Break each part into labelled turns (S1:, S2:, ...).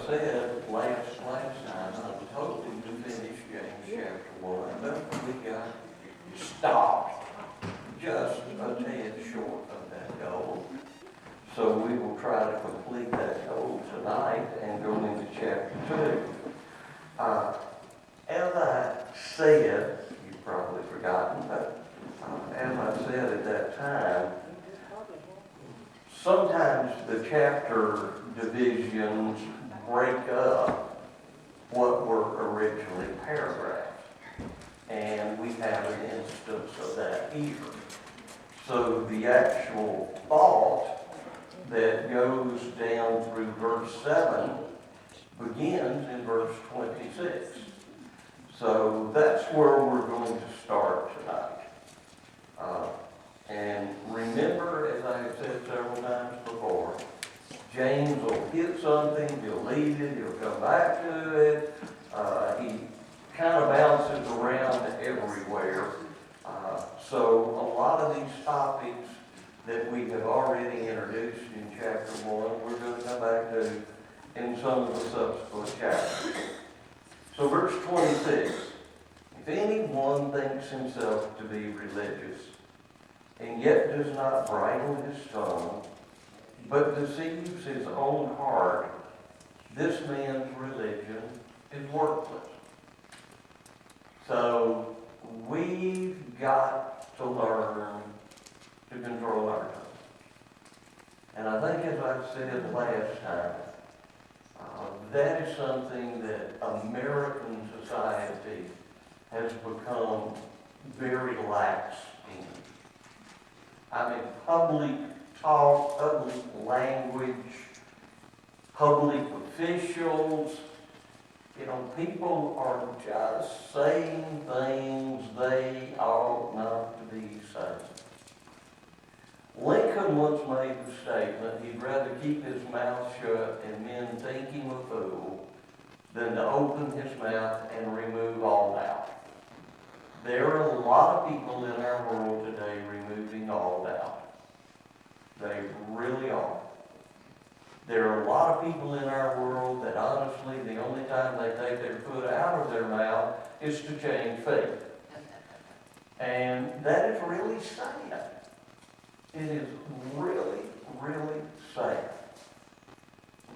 S1: I said last time, I was hoping to finish James chapter 1, but we got stopped just a tad short of that goal. So we will try to complete that goal tonight and go into chapter 2. As I said, you've probably forgotten, but as I said at that time, sometimes the chapter divisions break up what were originally paragraphs. And we have an instance of that here. So the actual thought that goes down through verse 7 begins in verse 26. So that's where we're going to start tonight. And remember, as I have said several times before, James will hit something, he'll leave it, he'll come back to it. He kind of bounces around everywhere. So a lot of these topics that we have already introduced in chapter 1, we're going to come back to in some of the subsequent chapters. So verse 26, if anyone thinks himself to be religious, and yet does not bridle his tongue, but deceives his own heart, this man's religion is worthless. So we've got to learn to control our tongue. And I think, as I said last time, that is something that American society has become very lax in. I mean, public talk, public language, public officials, people are just saying things they ought not to be saying. Lincoln once made the statement, he'd rather keep his mouth shut and men think him a fool than to open his mouth and remove all doubt. There are a lot of people in our world today removing all doubt. They really are. There are a lot of people in our world that honestly, the only time they take their foot out of their mouth is to change faith. And that is really sad. It is really, really sad.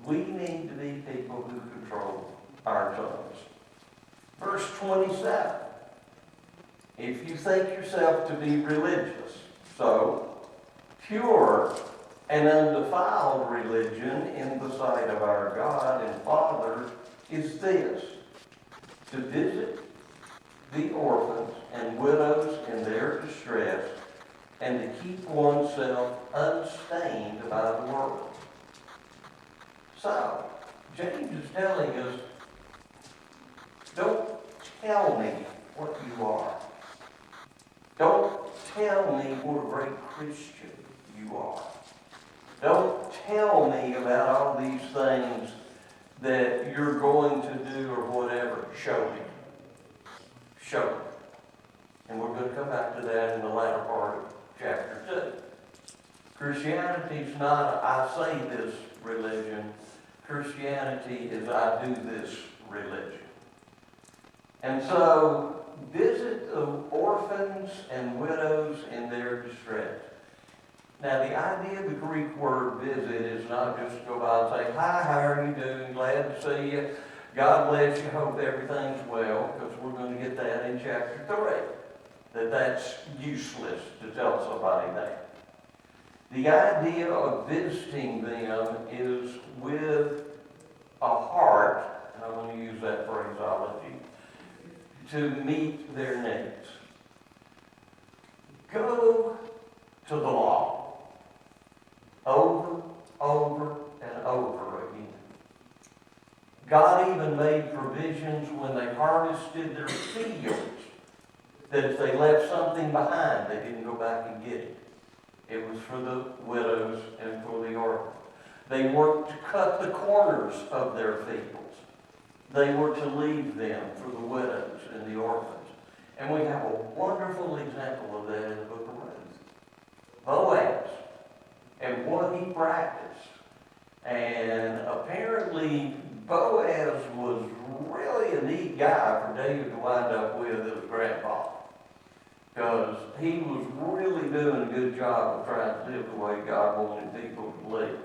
S1: We need to be people who control our tongues. Verse 27. If you think yourself to be religious, so pure and undefiled religion in the sight of our God and Father is this: to visit the orphans and widows in their distress, and to keep oneself unstained by the world. So, James is telling us, don't tell me what you are. Don't tell me what a great Christian you are. Don't tell me about all these things that you're going to do or whatever. Show me. Show me. And we're going to come back to that in the latter part of chapter 2. Christianity is not I say this religion. Christianity is I do this religion. And so, visit the orphans and widows in their distress. Now, the idea of the Greek word visit is not just to go by and say, hi, how are you doing? Glad to see you. God bless you. Hope everything's well, because we're going to get that in chapter 3. That's useless to tell somebody that. The idea of visiting them is with a heart, and I'm going to use that phraseology, to meet their needs. Go to the law over, and over again. God even made provisions when they harvested their fields that if they left something behind, they didn't go back and get it. It was for the widows and for the orphans. They worked to cut the corners of their fields. They were to leave them for the widows and the orphans. And we have a wonderful example of that in the book of Ruth. Boaz, and what he practiced. And apparently Boaz was really a neat guy for David to wind up with as a grandpa. Because he was really doing a good job of trying to live the way God wanted people to live.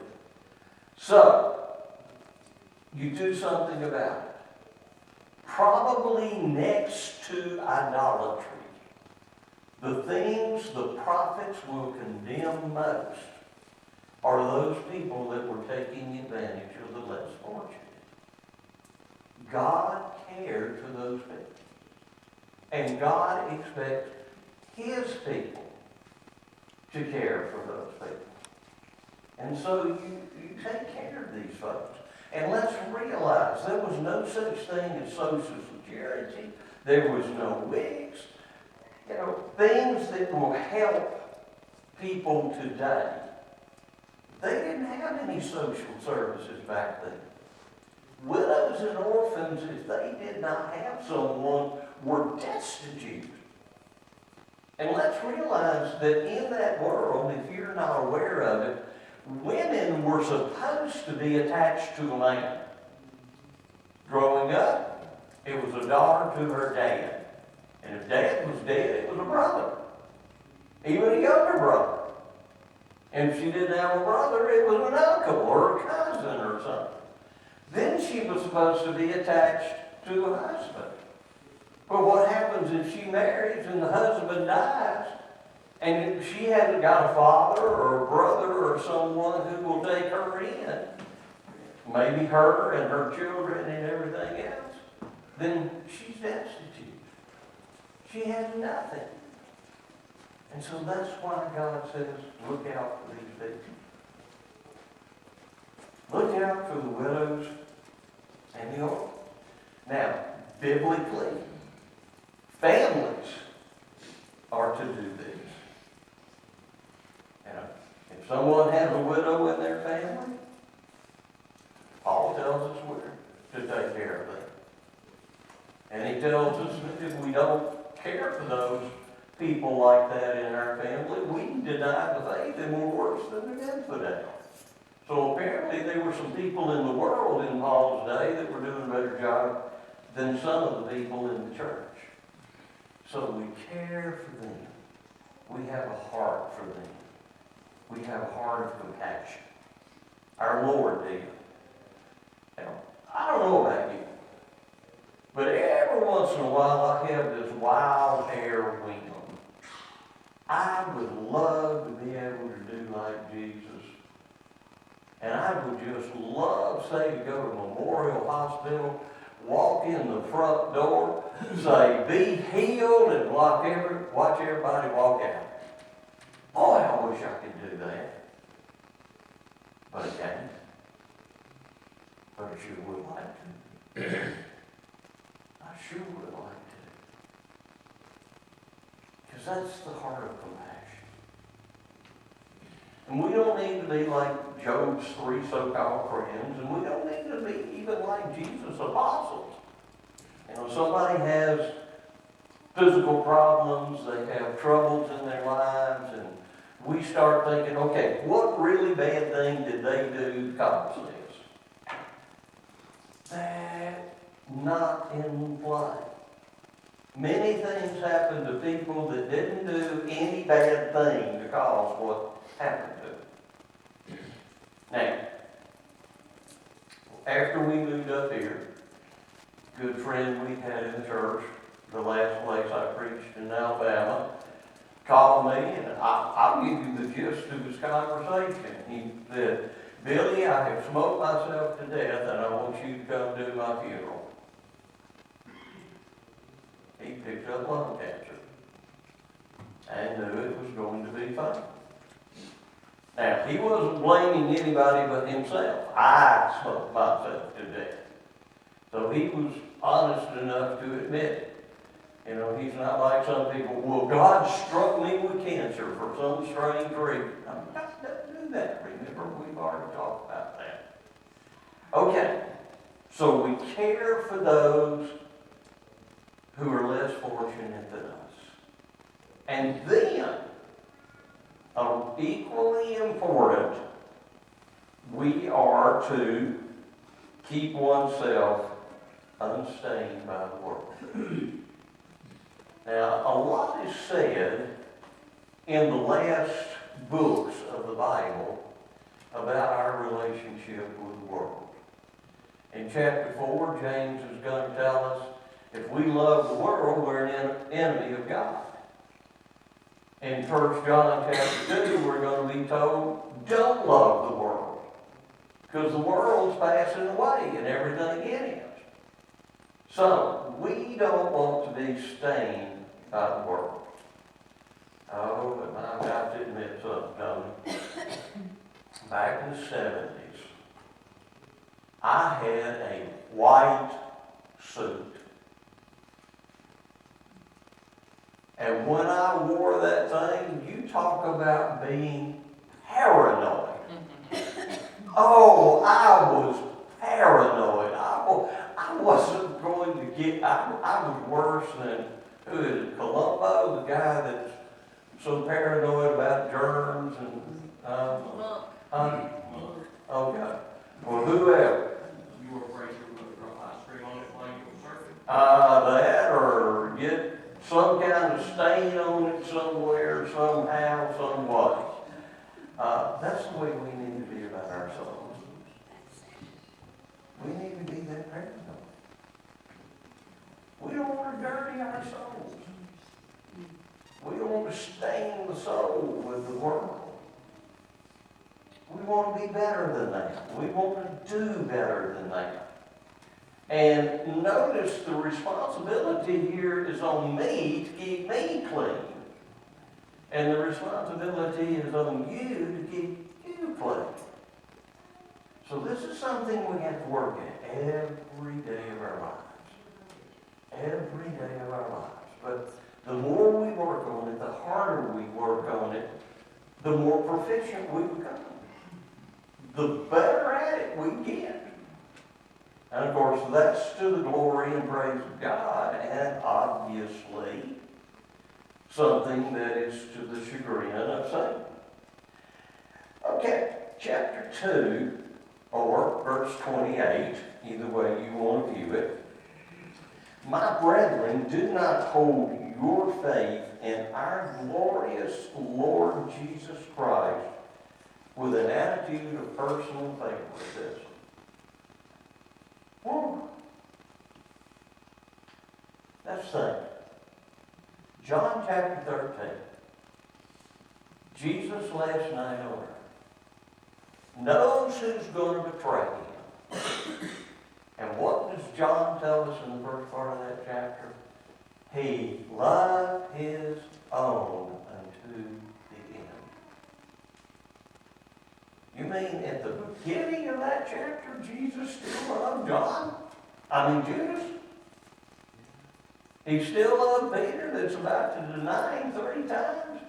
S1: So, you do something about it. Probably next to idolatry, the things the prophets will condemn most are those people that were taking advantage of the less fortunate. God cared for those people. And God expects His people to care for those people. And so you take care of these folks. And let's realize there was no such thing as Social Security. There was no wigs. You know, things that will help people today. They didn't have any social services back then. Widows and orphans, if they did not have someone, were destitute. And let's realize that in that world, if you're not aware of it, women were supposed to be attached to a man. Growing up, it was a daughter to her dad. And if dad was dead, it was a brother. Even a younger brother. And if she didn't have a brother, it was an uncle or a cousin or something. Then she was supposed to be attached to a husband. But what happens if she marries and the husband dies, and she hasn't got a father or a brother or someone who will take her in, maybe her and her children and everything else, then she's destitute. She has nothing. And so that's why God says, look out for these people. Look out for the widows and the orphans. Now, biblically, families are to do this. If someone has a widow in their family, Paul tells us we're to take care of them. And he tells us that if we don't care for those people like that in our family, we deny the faith and we're worse than an infidel. So apparently there were some people in the world in Paul's day that were doing a better job than some of the people in the church. So we care for them. We have a heart for them. We have a heart of compassion. Our Lord did. Now, I don't know about you, but every once in a while I have this wild hair whim. I would love to be able to do like Jesus. And I would just love, say, to go to Memorial Hospital, walk in the front door, say, be healed, and watch everybody walk out. Boy, I wish I could do that. But I can't. But I sure would like to. I sure would like to. Because that's the heart of compassion. And we don't need to be like Job's 3 so-called friends, and we don't need to be even like Jesus' apostles. You know, somebody has physical problems, they have troubles in their lives, and we start thinking, okay, what really bad thing did they do to cause this? That's not in play. Many things happen to people that didn't do any bad thing to cause what happened to them. Now, after we moved up here, a good friend we had in the church, the last place I preached in Alabama, called me, and I'll give you the gist of his conversation. He said, Billy, I have smoked myself to death, and I want you to come do my funeral. He picked up lung cancer and knew it was going to be fine. Now, he wasn't blaming anybody but himself. I smoked myself to death. So he was honest enough to admit it. You know, he's not like some people, well, God struck me with cancer for some strange reason. God doesn't do that. Remember, we've already talked about that. Okay, so we care for those who are less fortunate than us. And then, equally important, we are to keep oneself unstained by the world. Now, a lot is said in the last books of the Bible about our relationship with the world. In chapter 4, James is going to tell us if we love the world, we're an enemy of God. In 1 John chapter 2, we're going to be told, don't love the world, because the world's passing away and everything in it. So, we don't want to be stained by the world. Oh, but I've got to admit something, don't I? Back in the 70s, I had a white suit. And when I wore that thing, you talk about being paranoid. Oh, I was paranoid. I wasn't going to get, I was worse than, who is it, Columbo, the guy that's so paranoid about germs and, okay. Well, whoever.
S2: You were afraid you were going to drop ice cream on it while you were surfing?
S1: That or get some kind of stain on it somewhere, somehow, some way. That's the way we need to be about our souls. We need to be that paranoid. We don't want to dirty our souls. We don't want to stain the soul with the world. We want to be better than that. We want to do better than that. And notice the responsibility here is on me to keep me clean. And the responsibility is on you to keep you clean. So this is something we have to work at every day of our lives. Every day of our lives. But the more we work on it, the harder we work on it, the more proficient we become. The better at it we get. And of course, that's to the glory and praise of God, and obviously something that is to the chagrin of Satan. Okay, chapter 2, or verse 28, either way you want to view it. My brethren, do not hold your faith in our glorious Lord Jesus Christ with an attitude of personal favoritism. Whew. Let's think. John chapter 13. Jesus last night on earth knows who's going to betray him. And what does John tell us in the first part of that chapter? He loved his own unto the end. You mean at the beginning of that chapter, Jesus still loved Judas? He still loved Peter that's about to deny him 3 times?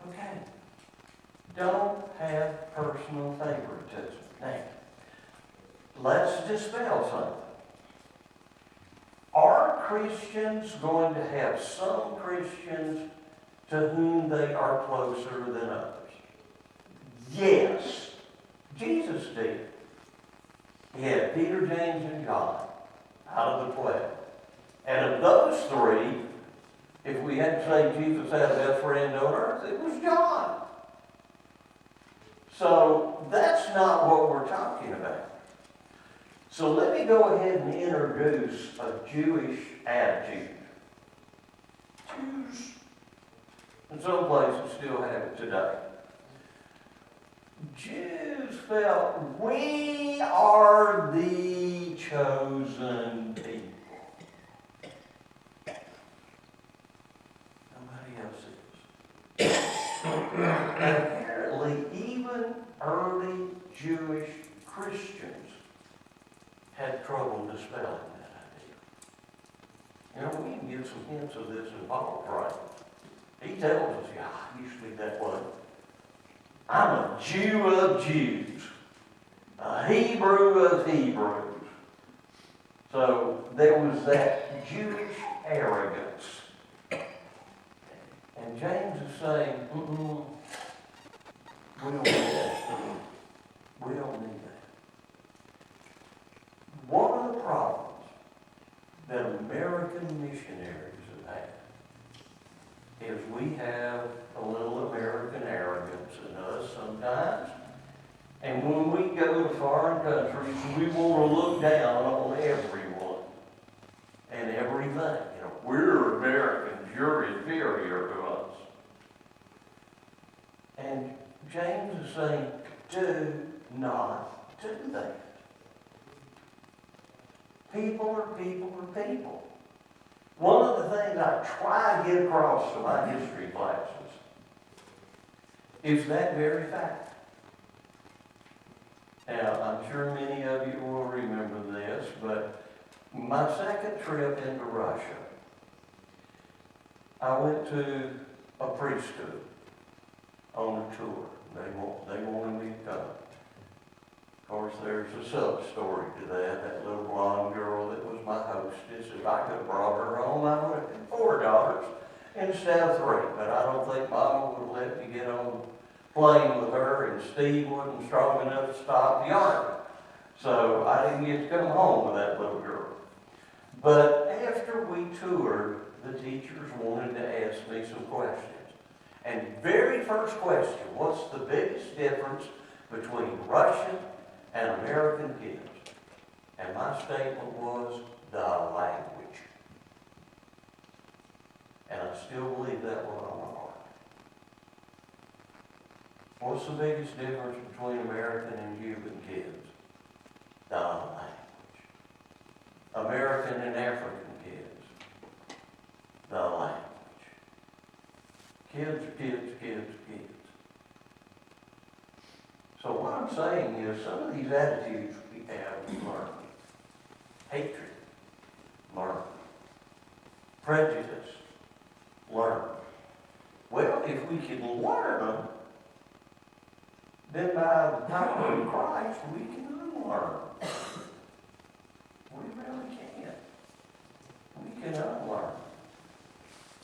S1: Okay. Don't have personal favoritism. Now, let's dispel something. Are Christians going to have some Christians to whom they are closer than others? Yes. Jesus did. He had Peter, James, and John out of the 12. And of those 3, if we had to say Jesus had a best friend on earth, it was John. So that's not what we're talking about. So let me go ahead and introduce a Jewish attitude. Jews, in some places, still have it today. Jews felt we are the chosen people. Nobody else is. And apparently, even early Jewish Christians had trouble dispelling that idea. You know, we can get some hints of this in Paul's writing. He tells us, yeah, I used to be that way. I'm a Jew of Jews, a Hebrew of Hebrews. So there was that Jewish arrogance. And James is saying, we don't want that. We don't need that. One of the problems that American missionaries have had is we have a little American arrogance in us sometimes. And when we go to foreign countries, we want to look down on everyone and everything. You know, we're Americans, you're inferior to us. And James is saying, do not do that. People are people are people. One of the things I try to get across to my history classes is that very fact. Now, I'm sure many of you will remember this, but my second trip into Russia, I went to a priesthood on a tour. They wanted me to come. Of course, there's a sub-story to that. That little blonde girl that was my hostess, if I could have brought her home, I would have had 4 daughters instead of 3. But I don't think Mama would have let me get on the plane with her, and Steve wasn't strong enough to stop the army. So I didn't get to come home with that little girl. But after we toured, the teachers wanted to ask me some questions. And very first question, what's the biggest difference between Russian and American kids? And my statement was, the language. And I still believe that one on my heart. What's the biggest difference between American and Cuban kids? The language. American and African kids? The language. Kids, kids, kids, kids. So what I'm saying is some of these attitudes we have, we learn. Hatred, learn. Prejudice, learn. Well, if we can learn them, then by the power of Christ, we can unlearn. We really can. We can unlearn.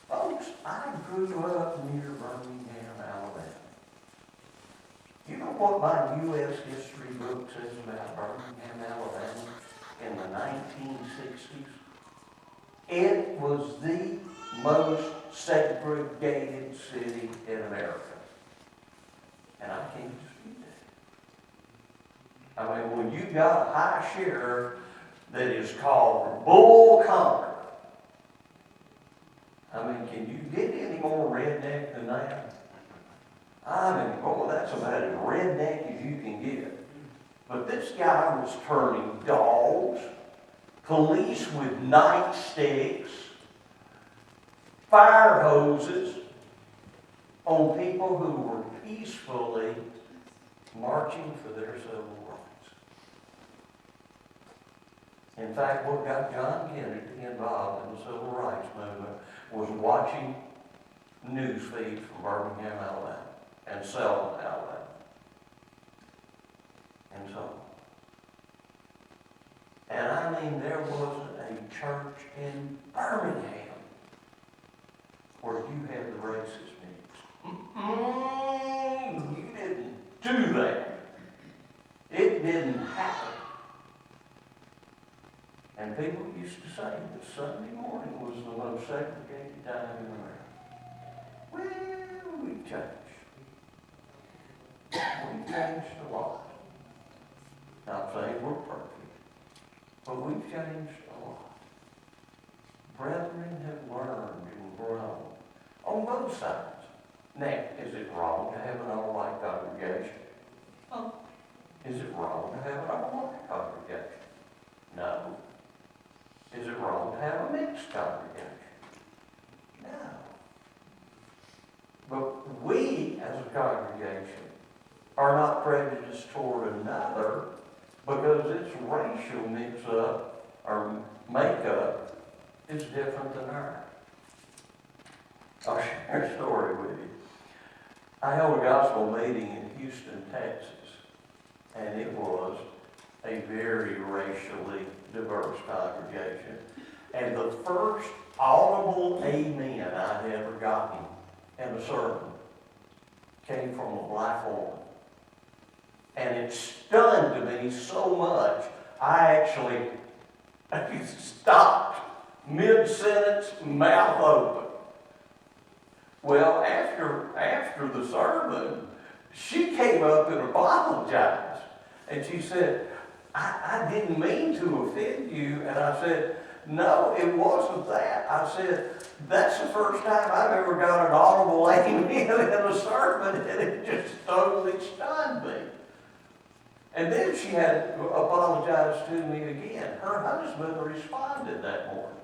S1: Folks, I grew up near Birmingham, Alabama. You know what my U.S. history book says about Birmingham, Alabama in the 1960s? It was the most segregated city in America. And I can't dispute that. I mean, when you got a high sheriff that is called Bull Connor, I mean, can you get any more redneck than that? I mean, boy, that's about as redneck as you can get. But this guy was turning dogs, police with nightsticks, fire hoses on people who were peacefully marching for their civil rights. In fact, what got John Kennedy involved in the civil rights movement was watching news feeds from Birmingham, Alabama, and Selma, Alabama, and so on. And I mean, there wasn't a church in Birmingham where you had the racist mix. You didn't do that. It didn't happen. And people used to say that Sunday morning was the most segregated time in America. Well, we've changed. We've changed a lot. Not saying we're perfect, but we've changed a lot. Brethren have learned and grown on both sides. Now, is it wrong to have an all-white congregation? No. Is it wrong to have an all-white congregation? No. Is it wrong to have a mixed congregation? No. But we, as a congregation, are not prejudiced toward another because its racial mix-up or makeup is different than ours. I'll share a story with you. I held a gospel meeting in Houston, Texas, and it was a very racially diverse congregation. And the first audible amen I'd ever gotten in a sermon came from a black woman. And it stunned me so much, I actually stopped mid-sentence, mouth open. Well, after the sermon, she came up and apologized. And she said, I didn't mean to offend you. And I said, no, it wasn't that. I said, that's the first time I've ever got an audible amen in a sermon, and it just totally stunned me. And then she had apologized to me again. Her husband responded that morning.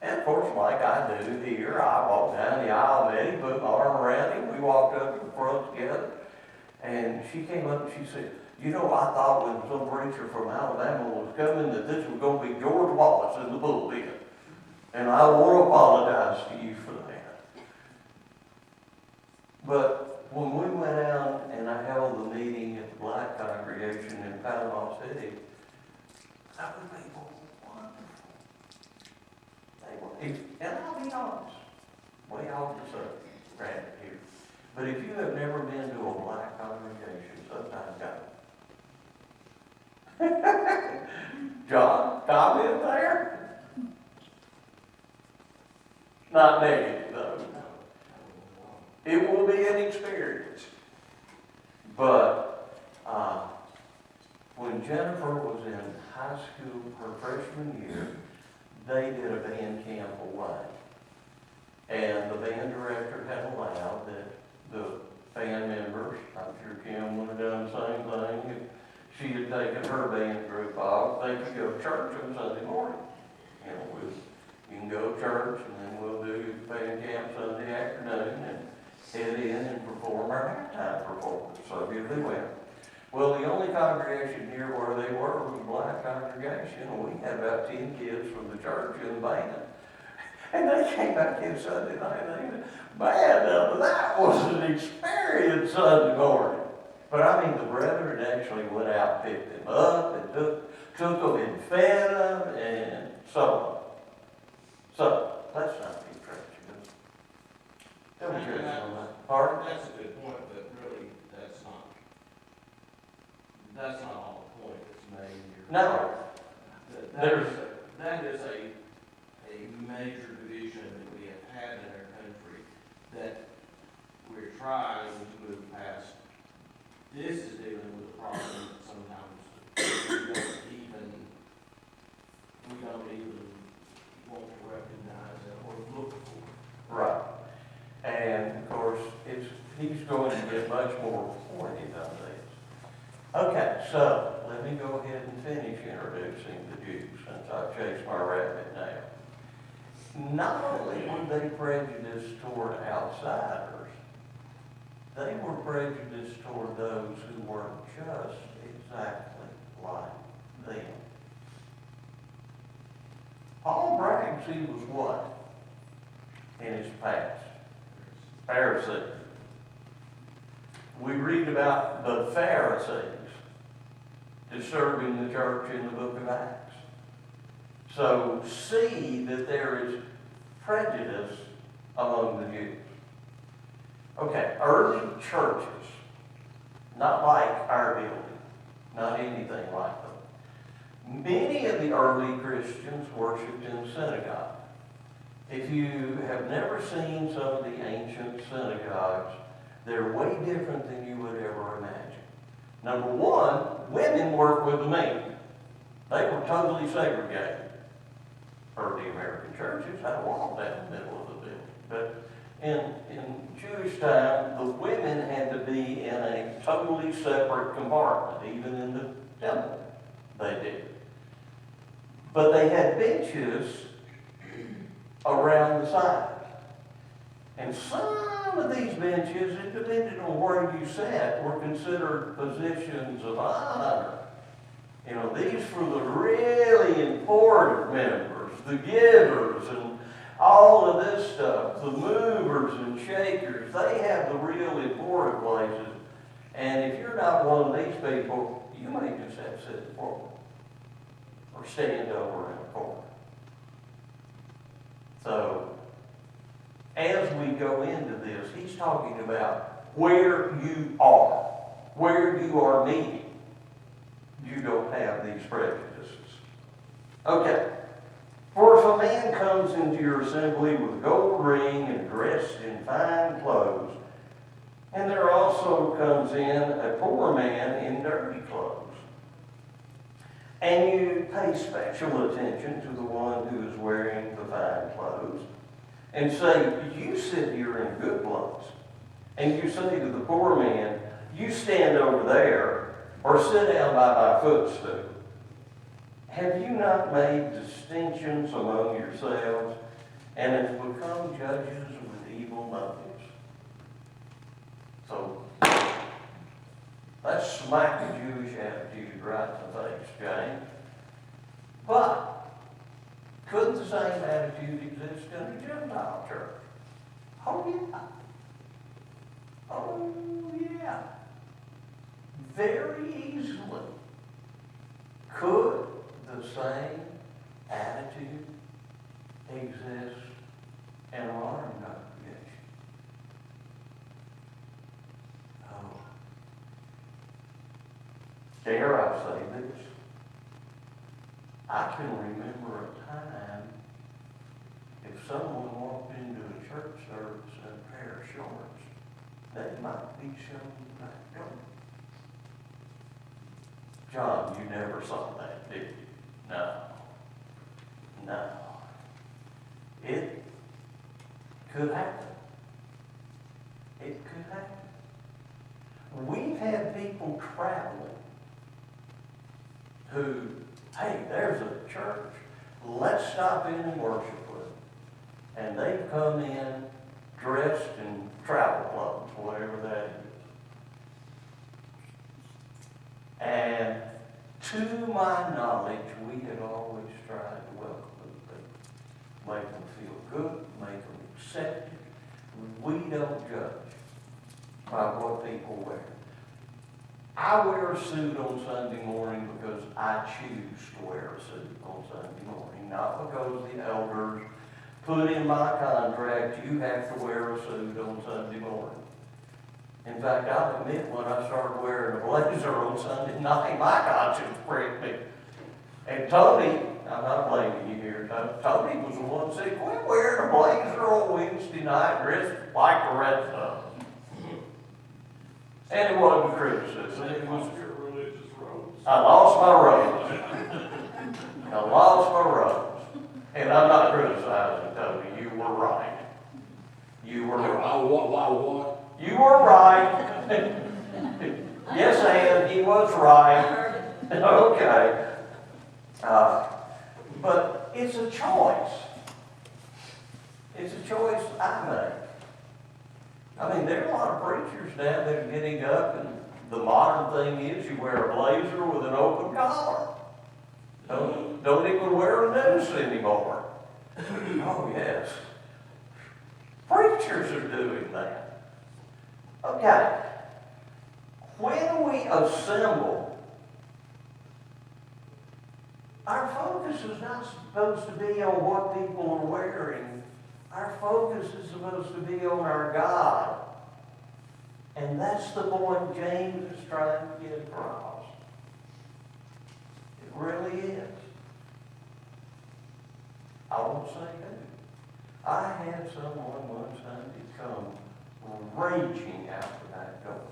S1: And of course, like I do here, I walked down the aisle, met him, put my arm around him, we walked up to the front together, and she came up and she said, you know, I thought when some preacher from Alabama was coming that this was going to be George Wallace in the pulpit. And I want to apologize to you for that. But when we went out and I held the meeting at the Black congregation in Panama City, that was people wonderful. They were, and I'll be honest, way off the subject, right here. But if you have never been to a Black congregation, sometimes go. John, comment there? Not negative, though. It will be an experience. But when Jennifer was in high school, her freshman year, they did a band camp away. And the band director had allowed that the band members, I'm sure Kim would have done the same thing, if she had taken her band group off, they could go to church on Sunday morning. You know, you can go to church and then we'll do band camp Sunday afternoon and head in and perform our halftime performance. So here they went. Well, the only congregation here where they were was a Black congregation, and we had about 10 kids from the church in the band. And they came back in Sunday night and they said, man, now that was an experience Sunday morning. But I mean, the brethren actually went out and picked them up and took them and fed them and so on. So, let's not be prejudiced. Don't judge on that. Pardon?
S2: That's a good point, but really, that's not all the point that's made here.
S1: No.
S2: That is a major division that we have had in our country that we're trying to move past. This is dealing with a problem that sometimes we don't even want to recognize it or look for.
S1: Right. And of course, he's going to get much more pointed on this. Okay, so let me go ahead and finish introducing the Jews since I've chased my rabbit now. Not only were they prejudiced toward outsiders, they were prejudiced toward those who weren't just exactly like them. Paul brags he was what in his past? Pharisee. We read about the Pharisees disturbing the church in the book of Acts. So see that there is prejudice among the Jews. Okay, early churches, not like our building, not anything like them. Many of the early Christians worshiped in synagogue. If you have never seen some of the ancient synagogues, they're way different than you would ever imagine. Number one, women work with the men. They were totally segregated. Early American churches had a wall down the middle of the building. But in Jewish time, the women had to be in a totally separate compartment, even in the temple they did. But they had benches around the side. And some of these benches, it depended on where you sat, were considered positions of honor. You know, these were the really important members, the givers, and all of this stuff, the movers and shakers. They have the real important places. And if you're not one of these people, you may just have to sit forward or stand over in a corner. So, as we go into this, he's talking about where you are. where you are meeting, you don't have these prejudices. Okay. For if a man comes into your assembly with a gold ring and dressed in fine clothes, and there also comes in a poor man in dirty clothes, and you pay special attention to the one who is wearing the fine clothes, and say, you sit here in a good place, and you say to the poor man, you stand over there, or sit down by my footstool, have you not made distinctions among yourselves, and have become judges with evil motives? So, let's smack the Jewish attitude right in the face, James. But, could the same attitude exist in a Gentile church? Oh, yeah. Oh, yeah. Very easily. Could the same attitude exist in a modern congregation? Oh. Dare I say this? I can remember a time if someone walked into a church service in a pair of shorts, they might be shown the back door. John, you never saw that, did you? No. No. It could happen. It could happen. We've had people traveling who, hey, there's a church, let's stop in and worship with them. And they've come in dressed in travel clothes, whatever that is. And to my knowledge, we had always tried to welcome them, make them feel good, make them accepted. We don't judge by what people wear. I wear a suit on Sunday morning because I choose to wear a suit on Sunday morning, not because the elders put in my contract, you have to wear a suit on Sunday morning. In fact, I'll admit, when I started wearing a blazer on Sunday night, my conscience pricked me. And Tony, I'm not blaming you here, Tony was the one who said, quit wearing a blazer on Wednesday night dressed like the rest of us. And it wasn't criticism. It was
S3: your religious robes.
S1: I lost my robes. I lost my robes. And I'm not criticizing Tony. You were right. You were right.
S3: Why what?
S1: You were right. Yes, and he was right. Okay. But it's a choice. It's a choice I make. I mean, there are a lot of preachers now that are getting up, and the modern thing is you wear a blazer with an open collar. Don't even wear a noose anymore. Oh, yes. Preachers are doing that. Okay. When we assemble, our focus is not supposed to be on what people are wearing. Our focus is supposed to be on our God. And that's the point James is trying to get across. It really is. I won't say who. I had someone one Sunday come raging out the back door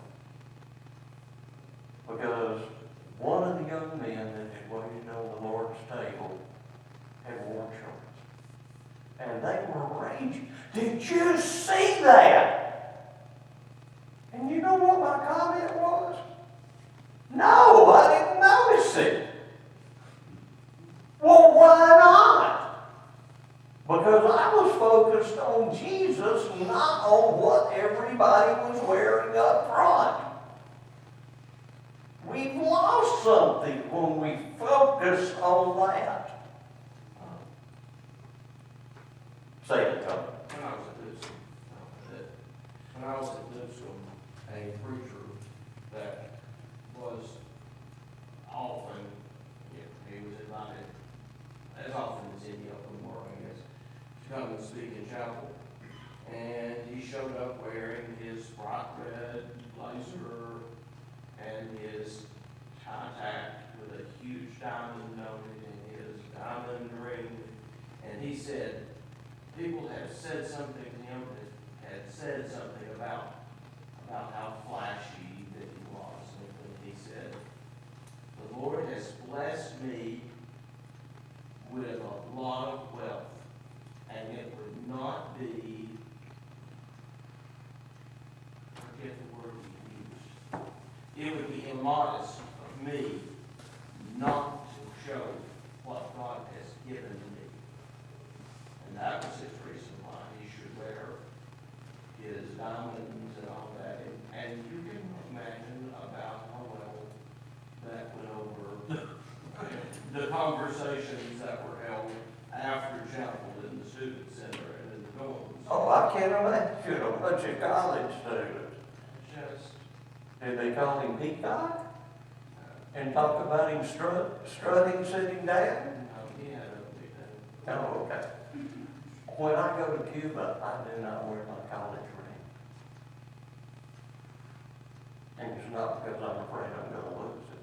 S1: because one of the young men that had waited on the Lord's table had worn shorts. And they were raging. Did you see that? And you know what my comment was? No, I didn't notice it. Well, why not? Because I was focused on Jesus, not on what everybody was wearing up front. We've lost something when we focus on that. Say it, Tony.
S2: When I was at Lipscomb, a preacher that was often, he was invited as often as any of them were, I guess, to come and speak in chapel. And he showed up wearing his bright red blazer and his contact with a huge diamond on it and his diamond ring. And he said, people have said something to him, had said something about how flashy that he was. And he said, the Lord has blessed me with a lot of wealth, and it would not be, I forget the word he used, it would be immodest of me not to show what God has given to me. And that was his reason why he should wear his diamonds and all that. And you can imagine about how well that went over the conversations that were held after chapel in the student center and in the dorms.
S1: Oh, I can't imagine a bunch of college students.
S2: Just,
S1: Did they call him Peacock? And talk about him strutting sitting down?
S2: he had a big thing.
S1: Oh, okay. When I go to Cuba, I do not wear my college ring. And it's not because I'm afraid I'm going to lose it.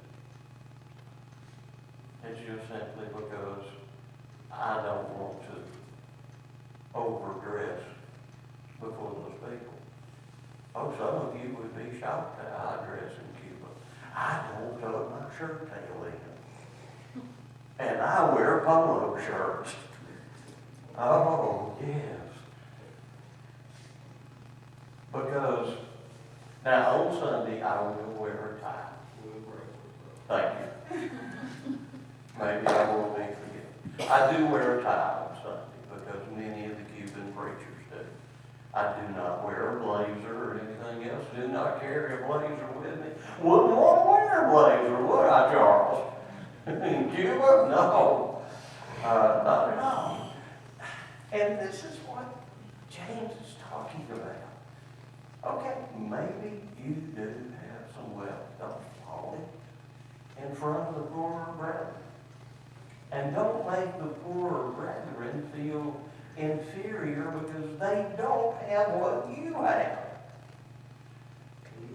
S1: It's just simply because I don't want to overdress before those people. Oh, some of you would be shocked that I dress in Cuba. I don't tuck my shirt tail in. And I wear polo shirts. Oh, yes. Because now on Sunday I will wear a tie. Thank you. Maybe I will be forgiven. I do wear a tie on Sunday because many of the Cuban preachers do. I do not wear a blazer or anything else. Do not carry a blazer with me. Wouldn't want to wear a blazer, would I, Charles? In Cuba? No. Not at all. And this is what James is talking about. Okay, maybe you do have some wealth. Don't flaunt it in front of the poorer brethren. And don't make the poorer brethren feel inferior because they don't have what you have.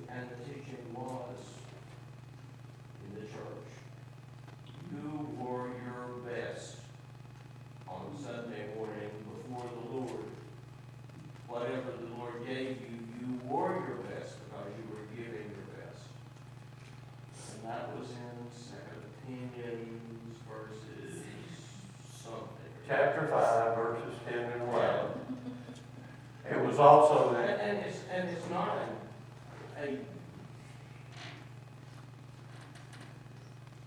S2: And the teaching was in the church, you wore your best on Sunday morning before the Lord. Whatever the Lord gave you, you wore your best because you were giving your best. And that was in 2 Corinthians verses something.
S1: Chapter 5, verses 10 and 11. It was also
S2: And it's not a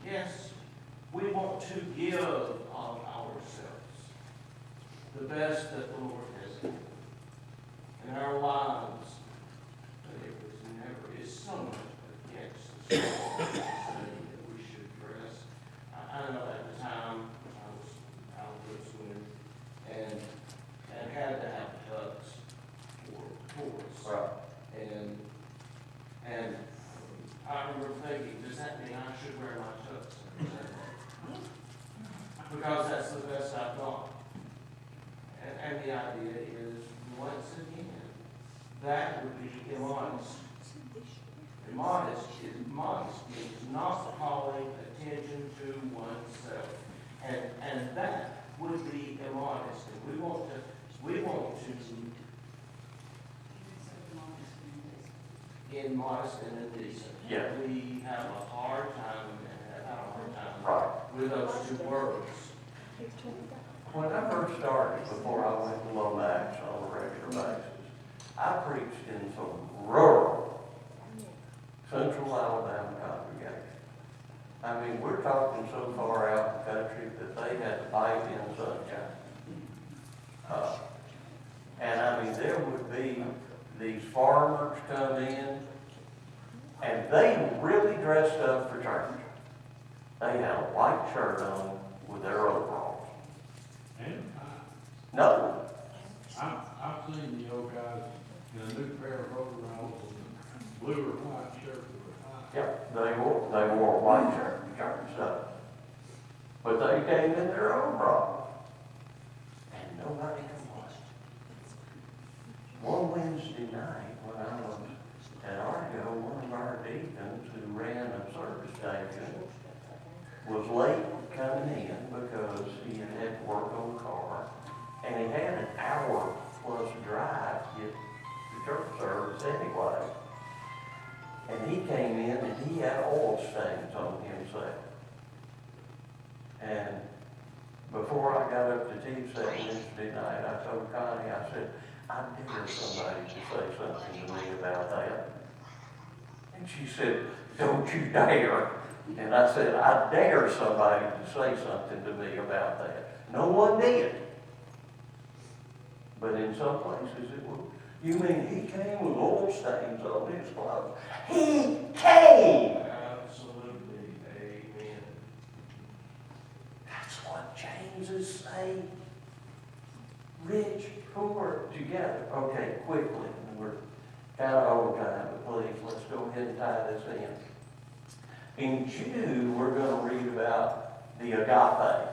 S2: yes, we want to give of ourselves the best that the Lord has given in our lives. But it was never, it's so much against the saying that we should dress. I know at the time I was out of swimming and had to have tux for tours.
S1: right.
S2: And I remember thinking, does that mean I should wear my tux? Because that's the best I've got. And the idea is, once again, that would be immodest. Modest is not calling attention to oneself. And that would be immodest. And we want to immodest and indecent.
S1: Yeah.
S2: We have a hard time, and have had a hard time
S1: Right.
S2: with those two words.
S1: When I first started, before I went to Lomax on a regular basis, I preached in some rural, central Alabama congregation. I mean, we're talking so far out in the country that they had to bike in sunshine. And I mean, there would be these farmers come in, and they really dressed up for church. They had a white shirt on with their overalls.
S3: And
S1: No,
S3: I've seen the old guys in a new pair of overalls and blue or white shirt with a tie.
S1: yep, they wore a white shirt and church stuff. But they came in their overalls. And nobody complained. One Wednesday night when I was at Argo, one of of our deacons who ran a service station was late coming in because he had to work on the car, and he had an hour plus drive to get to church service anyway. And he came in and he had oil stains on himself. And before I got up to teach that Wednesday night, I told Connie, I said, I dare somebody to say something to me about that. And she said, don't you dare. And I said, I dare somebody to say something to me about that. No one did. But in some places it was. You mean he came with oil stains on his clothes? He came!
S2: Absolutely, amen.
S1: That's what James is saying. Rich, poor, together. Okay, quickly. We're kind of over time, but please, let's go ahead and tie this in. In Jude, we're going to read about the agape.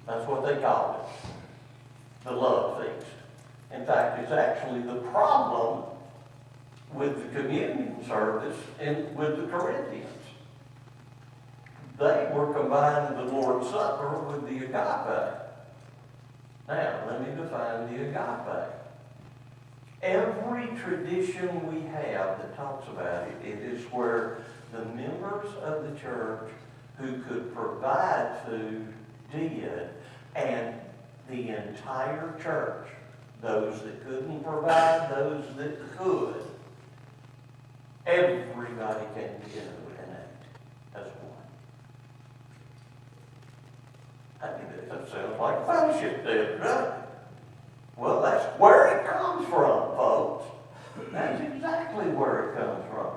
S1: That's what they call it. The love feast. In fact, it's actually the problem with the communion service and with the Corinthians. They were combining the Lord's Supper with the agape. Now, let me define the agape. Every tradition we have that talks about it, it is where the members of the church who could provide food did, and the entire church, those that couldn't provide, those that could, everybody came together and ate as one. I mean, that sounds like fellowship, doesn't it? Well, that's where it comes from, folks. That's exactly where it comes from.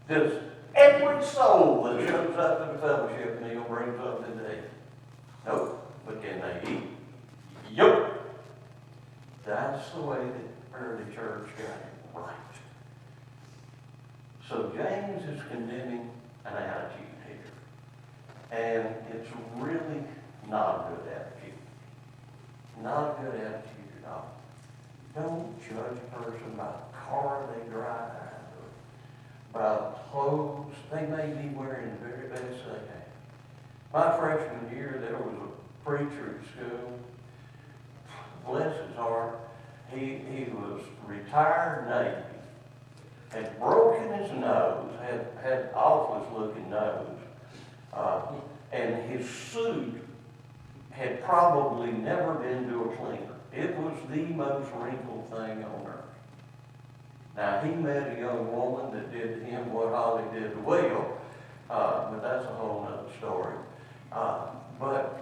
S1: Does every soul that shows up at a fellowship meal bring something to eat? Nope. But can they eat? Yup. That's the way the early church got it right. So James is condemning an attitude here. And it's really not a good attitude. Not a good attitude at all. Don't judge a person by the car they drive, or by the clothes they may be wearing, the very best they have. My freshman year, there was a preacher at school. Bless his heart. He was retired Navy, had broken his nose, had awfulest looking nose, and his suit had probably never been to a cleaner. It was the most wrinkled thing on earth. Now, he met a young woman that did to him what Holly did to Will, but that's a whole nother story. But,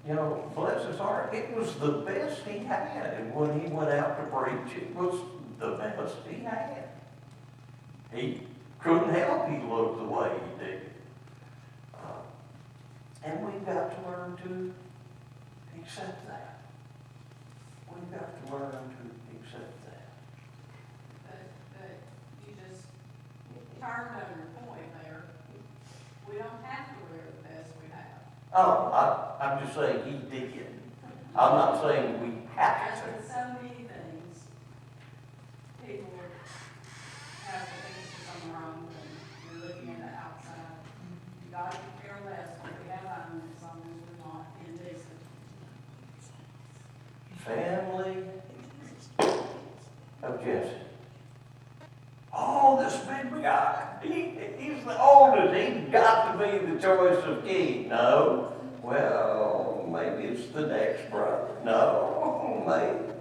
S1: you know, bless his heart, it was the best he had. And when he went out to preach, it was the best he had. He couldn't help he looked the way he did. And we've got to learn to accept that. We've got to learn to accept that.
S4: But you just turned on your point there. We don't have to wear the best we have.
S1: Oh, I'm just saying he did. I'm not saying we have
S4: As
S1: to.
S4: with so many things, people have the things to come wrong and you're looking at the outside. God could care less what we have on as long as we're not indecent.
S1: Family of Jesse. Oh, this big guy. He's the oldest. He's got to be the choice of king. No. Well, maybe it's the next brother. No, maybe.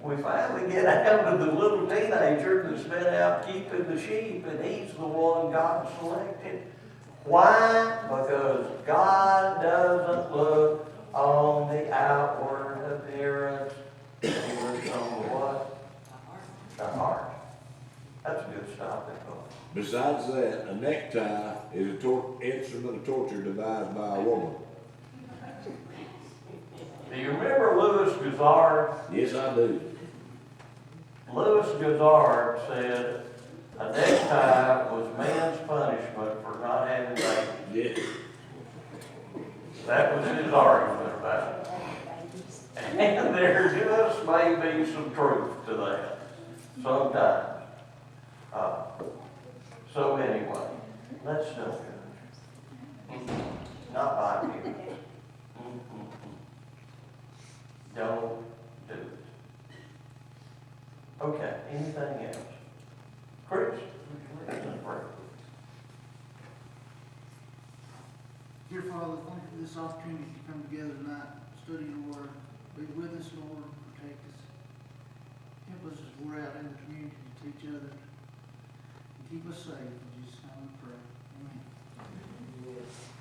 S1: We finally get down to the little teenager that's been out keeping the sheep, and he's the one God selected. Why? Because God doesn't look on the outward appearance. He looks on the what? The heart. That's a good stopping point.
S5: Besides that, a necktie is a instrument of torture devised by a woman.
S1: Do you remember Louis Gazard?
S5: Yes, I do.
S1: Louis Gazard said a necktie was man's punishment for not having babies.
S5: Yes.
S1: That was his argument about it. And there just may be some truth to that sometimes. So anyway, let's don't do it. Not by you. Don't do it. Okay, anything else? Chris, would you lead us in prayer?
S6: Dear Father, thank you for this opportunity to come together tonight, study your word. Be with us, Lord, protect us. Help us as we're out in the community to teach others. And keep us safe. In Jesus' name we pray. Amen.